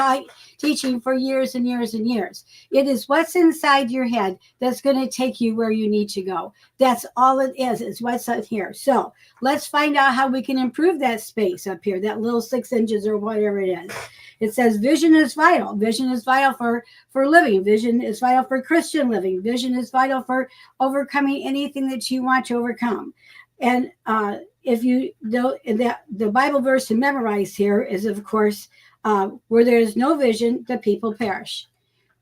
teaching for years and years and years. It is what's inside your head that's going to take you where you need to go. That's all it is. It's what's up here. So let's find out how we can improve that space up here, that little 6 inches or whatever it is. It says vision is vital. Vision is vital for living. Vision is vital for Christian living. Vision is vital for overcoming anything that you want to overcome. And if you know that the Bible verse to memorize here is, of course, where there is no vision, the people perish.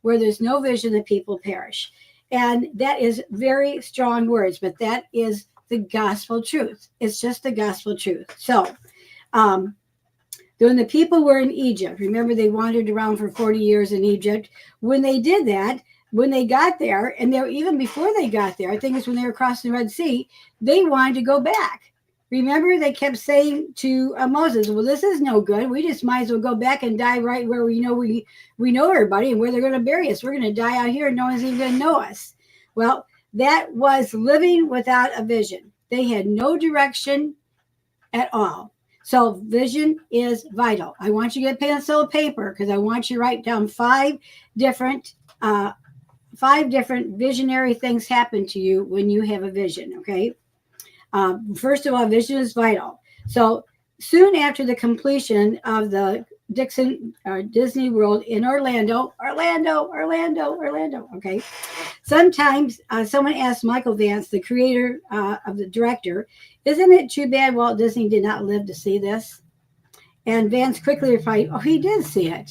Where there's no vision, the people perish. And that is very strong words, but that is the gospel truth. It's just the gospel truth. So, when the people were in Egypt, remember they wandered around for 40 years in Egypt. When they did that, when they got there, and even before they got there, I think it's when they were crossing the Red Sea, they wanted to go back. Remember, they kept saying to Moses, well, this is no good. We just might as well go back and die right where we know everybody and where they're going to bury us. We're going to die out here and no one's even going to know us. Well, that was living without a vision. They had no direction at all. So vision is vital. I want you to get pencil and paper because I want you to write down 5 different visionary things happen to you when you have a vision, okay? First of all, vision is vital. So soon after the completion of the Disney World in Orlando, okay? Sometimes someone asked Michael Vance, the creator of the director, isn't it too bad Walt Disney did not live to see this? And Vance quickly replied, oh, he did see it.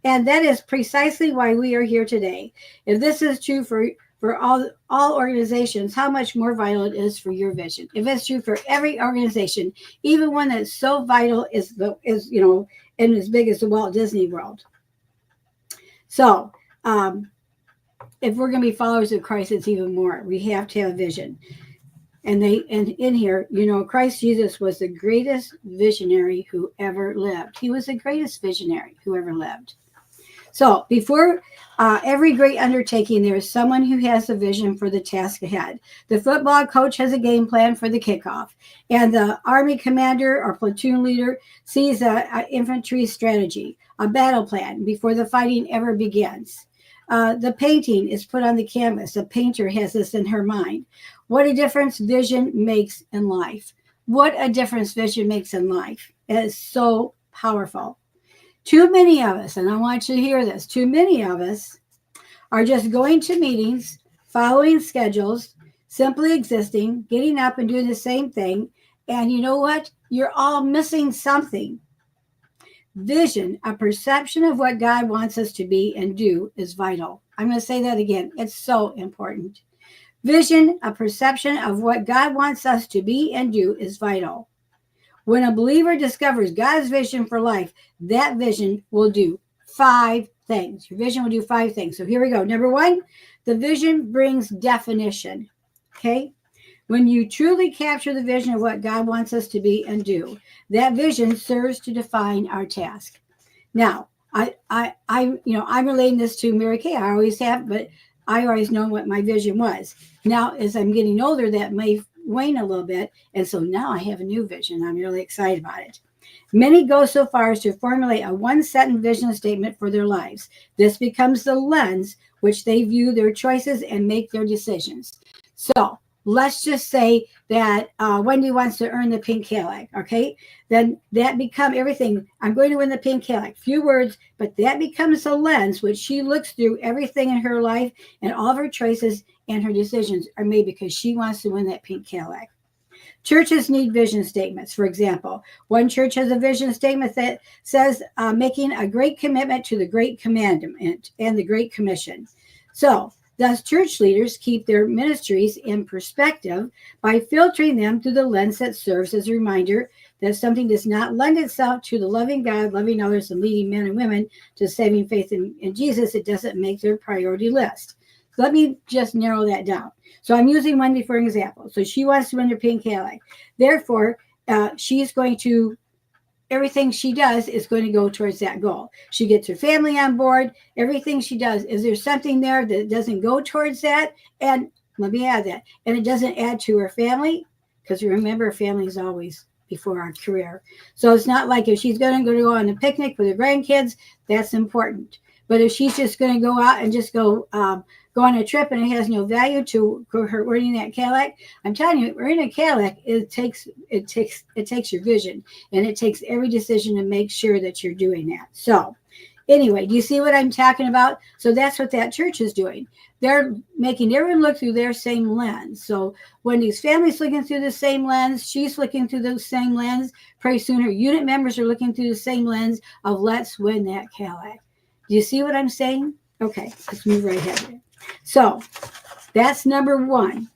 And that is precisely why we are here today. If this is true for all organizations, how much more vital it is for your vision. If it's true for every organization, even one that's so vital is and as big as the Walt Disney World. So if we're going to be followers of Christ, it's even more. We have to have a vision. And in here, Christ Jesus was the greatest visionary who ever lived. He was the greatest visionary who ever lived. So before every great undertaking, there is someone who has a vision for the task ahead. The football coach has a game plan for the kickoff, and the army commander or platoon leader sees an infantry strategy, a battle plan before the fighting ever begins. The painting is put on the canvas. The painter has this in her mind. What a difference vision makes in life. What a difference vision makes in life. It is so powerful. Too many of us, and I want you to hear this, too many of us are just going to meetings, following schedules, simply existing, getting up and doing the same thing. And you know what? You're all missing something. Vision, a perception of what God wants us to be and do, is vital. I'm going to say that again. It's so important. Vision, a perception of what God wants us to be and do, is vital. When a believer discovers God's vision for life, that vision will do 5 things. Your vision will do 5 things. So here we go. Number 1, the vision brings definition. Okay. When you truly capture the vision of what God wants us to be and do, that vision serves to define our task. Now, I'm relating this to Mary Kay. I always have, but I always know what my vision was. Now, as I'm getting older, that may wane a little bit. And so now I have a new vision. I'm really excited about it. Many go so far as to formulate a one-sentence vision statement for their lives. This becomes the lens which they view their choices and make their decisions. So let's just say that Wendy wants to earn the pink Cadillac, okay? Then that becomes everything. I'm going to win the pink Cadillac. Few words, but that becomes the lens which she looks through everything in her life, and all of her choices and her decisions are made because she wants to win that pink Cadillac. Churches need vision statements. For example, one church has a vision statement that says making a great commitment to the Great Commandment and the Great Commission. So, thus, church leaders keep their ministries in perspective by filtering them through the lens that serves as a reminder that if something does not lend itself to the loving God, loving others, and leading men and women to saving faith in Jesus, it doesn't make their priority list. So let me just narrow that down. So I'm using Wendy for an example. So she wants to win her pink Cadillac. Therefore, she's going to everything she does is going to go towards that goal. She gets her family on board. Everything she does, is there something there that doesn't go towards that? And let me add that. And it doesn't add to her family, because remember, family is always before our career. So it's not like if she's going to go on a picnic with her grandkids, that's important. But if she's just going to go out and just go on a trip and it has no value to her earning that Cadillac, I'm telling you, earning a Cadillac, it takes your vision, and it takes every decision to make sure that you're doing that. So anyway, do you see what I'm talking about? So that's what that church is doing. They're making everyone look through their same lens. So Wendy's family's looking through the same lens. She's looking through the same lens. Pretty soon her unit members are looking through the same lens of let's win that Cadillac. Do you see what I'm saying? Okay, let's move right ahead. So that's number 1.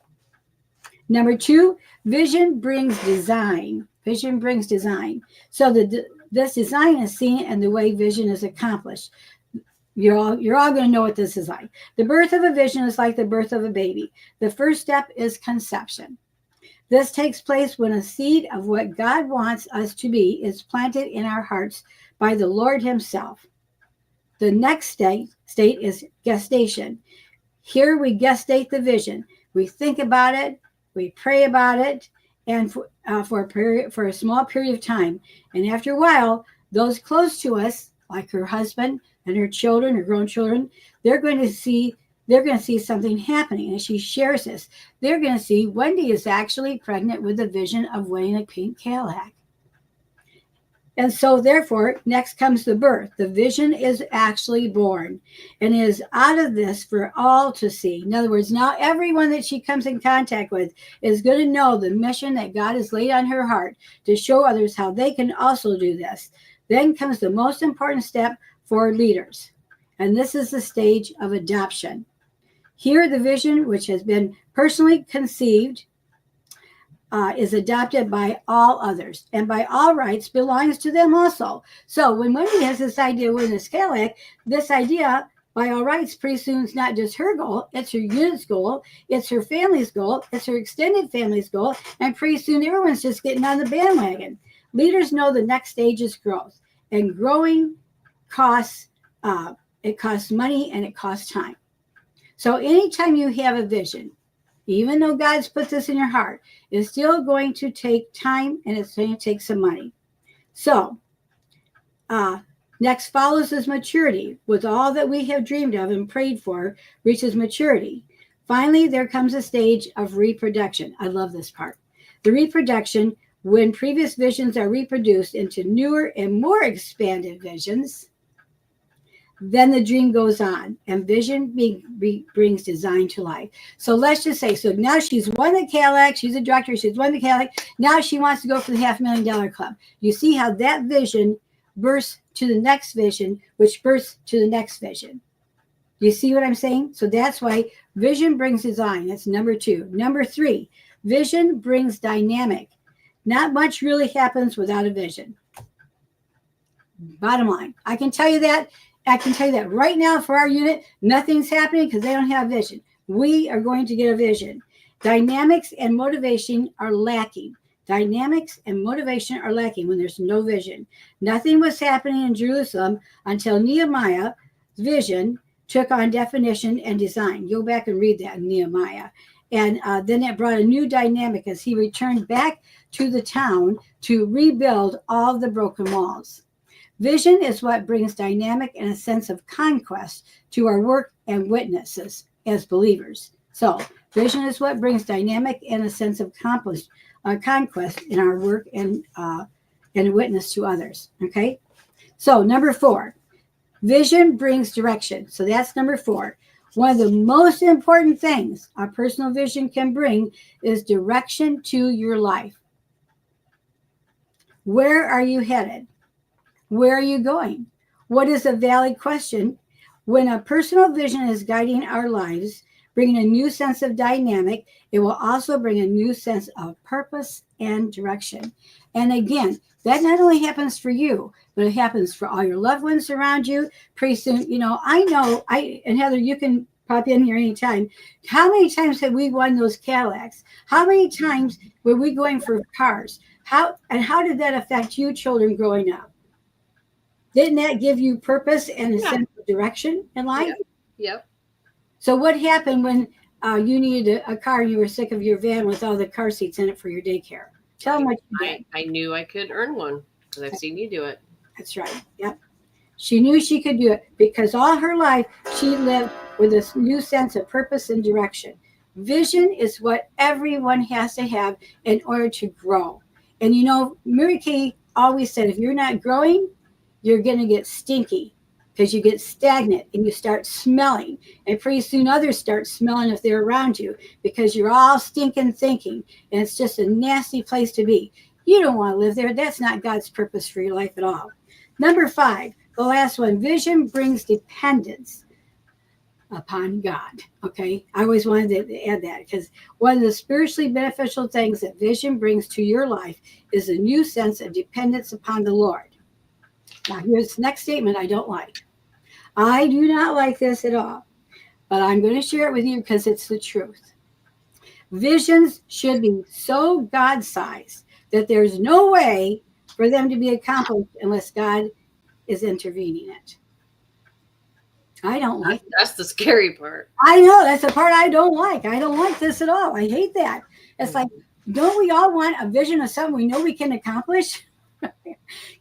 Number 2, vision brings design. Vision brings design. So this design is seen and the way vision is accomplished. You're all going to know what this is like. The birth of a vision is like the birth of a baby. The first step is conception. This takes place when a seed of what God wants us to be is planted in our hearts by the Lord himself. The next state is gestation. Here we gestate the vision. We think about it, we pray about it, and for a small period of time. And after a while, those close to us, like her husband and her children, her grown children, they're going to see something happening. And she shares this. They're going to see Wendy is actually pregnant with the vision of winning a pink Cadillac. And so, therefore, next comes the birth. The vision is actually born and is out of this for all to see. In other words, now everyone that she comes in contact with is going to know the mission that God has laid on her heart to show others how they can also do this. Then comes the most important step for leaders. And this is the stage of adoption. Here, the vision, which has been personally conceived, is adopted by all others, and by all rights belongs to them also. So when Wendy has this idea with this Cadillac, this idea by all rights pretty soon is not just her goal, it's her unit's goal, it's her family's goal, it's her extended family's goal, and pretty soon everyone's just getting on the bandwagon. Leaders know the next stage is growth, and growing costs, it costs money and it costs time. So anytime you have a vision, even though God's put this in your heart, it's still going to take time and it's going to take some money. So, next follows is maturity. With all that we have dreamed of and prayed for, reaches maturity. Finally, there comes a stage of reproduction. I love this part. The reproduction, when previous visions are reproduced into newer and more expanded visions, then the dream goes on, and vision brings design to life. So let's just say, so now she's won the Cadillac, she's a director, she's won the Cadillac, now she wants to go for the $500,000 club. You see how that vision bursts to the next vision, which bursts to the next vision. You see what I'm saying? So that's why vision brings design. That's number 2. Number 3, vision brings dynamic. Not much really happens without a vision. Bottom line, I can tell you that. I can tell you that right now for our unit, nothing's happening because they don't have vision. We are going to get a vision. Dynamics and motivation are lacking. Dynamics and motivation are lacking when there's no vision. Nothing was happening in Jerusalem until Nehemiah's vision took on definition and design. Go back and read that in Nehemiah. And then it brought a new dynamic as he returned back to the town to rebuild all the broken walls. Vision is what brings dynamic and a sense of conquest to our work and witnesses as believers. So, vision is what brings dynamic and a sense of conquest in our work and witness to others. Okay. So, number 4, vision brings direction. So that's number 4. One of the most important things a personal vision can bring is direction to your life. Where are you headed? Where are you going? What is a valid question? When a personal vision is guiding our lives, bringing a new sense of dynamic, it will also bring a new sense of purpose and direction. And again, that not only happens for you, but it happens for all your loved ones around you. Pretty soon, and Heather, you can pop in here anytime. How many times have we won those Cadillacs? How many times were we going for cars? How did that affect you children growing up? Didn't that give you purpose and a sense of direction in life? Yep. So what happened when you needed a car, you were sick of your van with all the car seats in it for your daycare? Tell them what you did. I knew I could earn one because I've seen you do it. That's right. Yep. She knew she could do it because all her life she lived with this new sense of purpose and direction. Vision is what everyone has to have in order to grow. And Mary Kay always said, if you're not growing, you're going to get stinky because you get stagnant and you start smelling. And pretty soon others start smelling if they're around you because you're all stinking thinking. And it's just a nasty place to be. You don't want to live there. That's not God's purpose for your life at all. Number 5, the last one, vision brings dependence upon God. Okay. I always wanted to add that because one of the spiritually beneficial things that vision brings to your life is a new sense of dependence upon the Lord. Now, here's the next statement I don't like. I do not like this at all, but I'm going to share it with you because it's the truth. Visions should be so God-sized that there's no way for them to be accomplished unless God is intervening it. I don't like that. That's the scary part. I know. That's the part I don't like. I don't like this at all. I hate that. It's like, don't we all want a vision of something we know we can accomplish?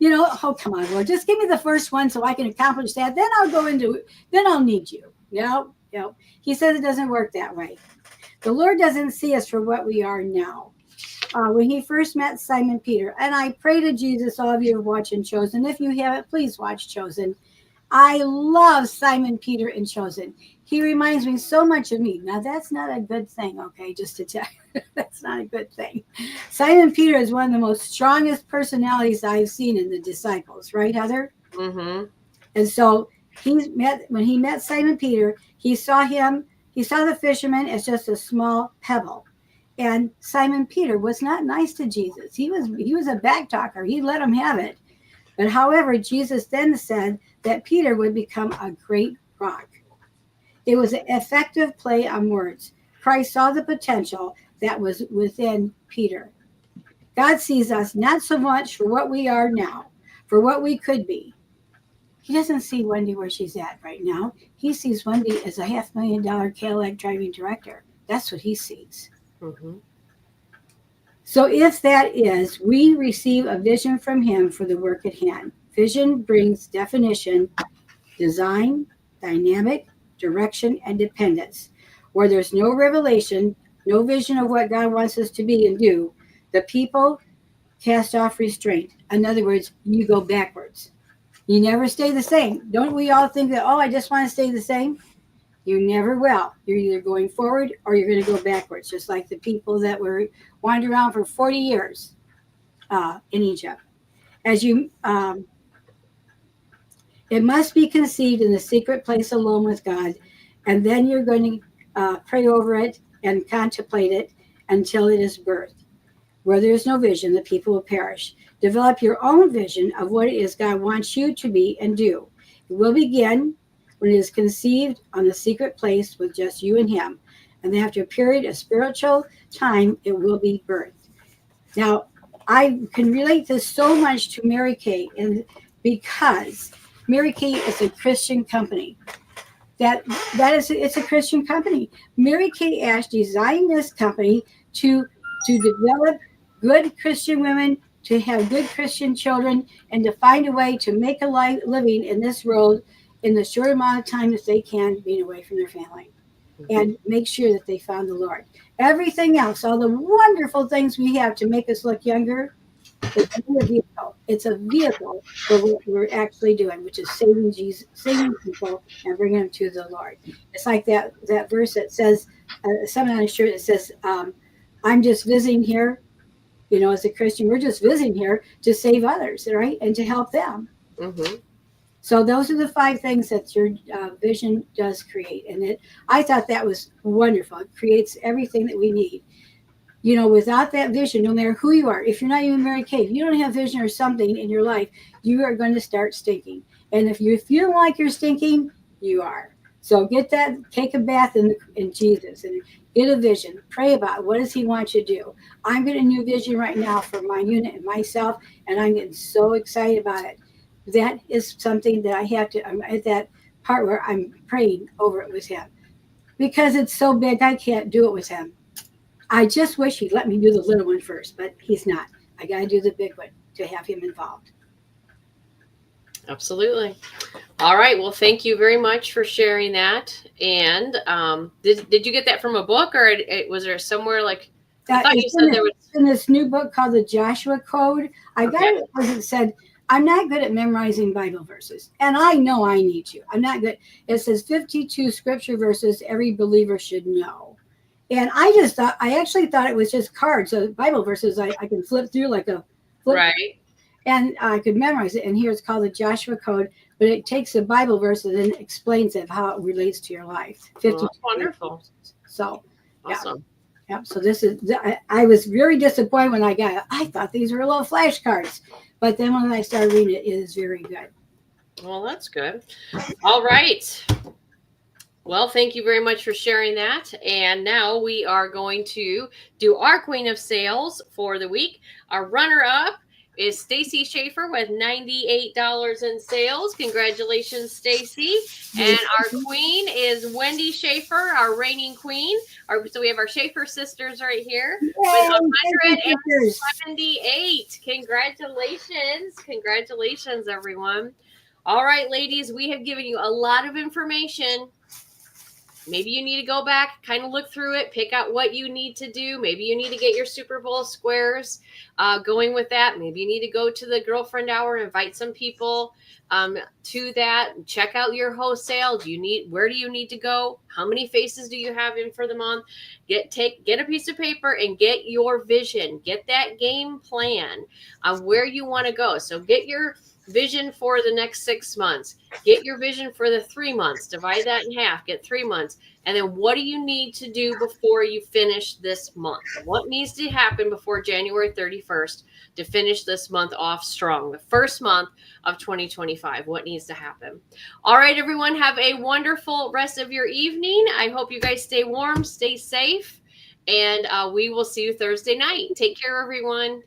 Oh, come on, Lord, just give me the first one so I can accomplish that. Then I'll go into it. Then I'll need you. No. He says it doesn't work that way. The Lord doesn't see us for what we are now. When he first met Simon Peter, and I pray to Jesus, all of you have watched and Chosen. If you haven't, please watch Chosen. I love Simon Peter in Chosen. He reminds me so much of me. Now, that's not a good thing, okay, just to tell you. That's not a good thing. Simon Peter is one of the most strongest personalities I've seen in the disciples, right, Heather? Mm-hmm. And so when he met Simon Peter, he saw the fisherman as just a small pebble. And Simon Peter was not nice to Jesus. He was a backtalker. He let him have it. But however, Jesus then said that Peter would become a great rock. It was an effective play on words. Christ saw the potential that was within Peter. God sees us not so much for what we are now, for what we could be. He doesn't see Wendy where she's at right now. He sees Wendy as a $500,000 Cadillac driving director. That's what he sees. Mm-hmm. So if that is, we receive a vision from him for the work at hand. Vision brings definition, design, dynamic, direction, and dependence. Where there's no revelation, no vision of what God wants us to be and do, the people cast off restraint. In other words, you go backwards. You never stay the same. Don't we all think that, I just want to stay the same? You never will. You're either going forward or you're going to go backwards, just like the people that were wandering around for 40 years in Egypt. It must be conceived in the secret place alone with God, and then you're going to pray over it and contemplate it until it is birthed. Where there is no vision, the people will perish. Develop your own vision of what it is God wants you to be and do. It will begin when it is conceived on the secret place with just you and him. And after a period of spiritual time, it will be birthed. Now, I can relate this so much to Mary Kay, and because Mary Kay is a Christian company. It's a Christian company. Mary Kay Ash designed this company to develop good Christian women, to have good Christian children, and to find a way to make a living in this world in the short amount of time that they can, being away from their family, and make sure that they found the Lord. Everything else, all the wonderful things we have to make us look younger, it's a vehicle. It's a vehicle for what we're actually doing, which is saving people and bringing them to the Lord. It's like that verse that says, something on a shirt that says, "I'm just visiting here." As a Christian, we're just visiting here to save others, right, and to help them. Mm-hmm. So those are the 5 things that your vision does create, and I thought that was wonderful. It creates everything that we need. Without that vision, no matter who you are, if you're not even Mary Kay, if you don't have vision or something in your life, you are going to start stinking. And if you don't like you're stinking, you are. So take a bath in Jesus and get a vision. Pray about it. What does he want you to do? I'm getting a new vision right now for my unit and myself, and I'm getting so excited about it. That is something that I'm at that part where I'm praying over it with him. Because it's so big, I can't do it with him. I just wish he'd let me do the little one first, but he's not. I got to do the big one to have him involved. Absolutely. All right. Well, thank you very much for sharing that. And did you get that from a book, or was there somewhere like I thought you said there was in this new book called the Joshua Code? I got it because it said, I'm not good at memorizing Bible verses, and I know I need to. I'm not good. It says 52 scripture verses every believer should know. And I actually thought it was just cards, so Bible verses I can flip through like a flip, right, and I could memorize it. And here it's called the Joshua Code, but it takes a Bible verse and then explains it, how it relates to your life. 50 wonderful. So, awesome. Yeah. So I was very disappointed when I got it. I thought these were little flashcards, but then when I started reading it, it is very good. Well, that's good. All right. Well, thank you very much for sharing that. And now we are going to do our Queen of Sales for the week. Our runner-up is Stacy Schaefer with $98 in sales. Congratulations, Stacy. And our queen is Wendy Schaefer, our reigning queen. So we have our Schaefer sisters right here with 178. Congratulations. Congratulations, everyone. All right, ladies, we have given you a lot of information. Maybe you need to go back, kind of look through it, pick out what you need to do. Maybe you need to get your Super Bowl squares going with that. Maybe you need to go to the girlfriend hour, invite some people to that. Check out your wholesale. Where do you need to go? How many faces do you have in for the month? Get a piece of paper and get your vision. Get that game plan of where you want to go. So get your vision for the next 6 months. Get your vision for the 3 months. Divide that in half. Get 3 months. And then what do you need to do before you finish this month? What needs to happen before January 31st to finish this month off strong? The first month of 2025. What needs to happen? All right, everyone. Have a wonderful rest of your evening. I hope you guys stay warm, stay safe, and we will see you Thursday night. Take care, everyone.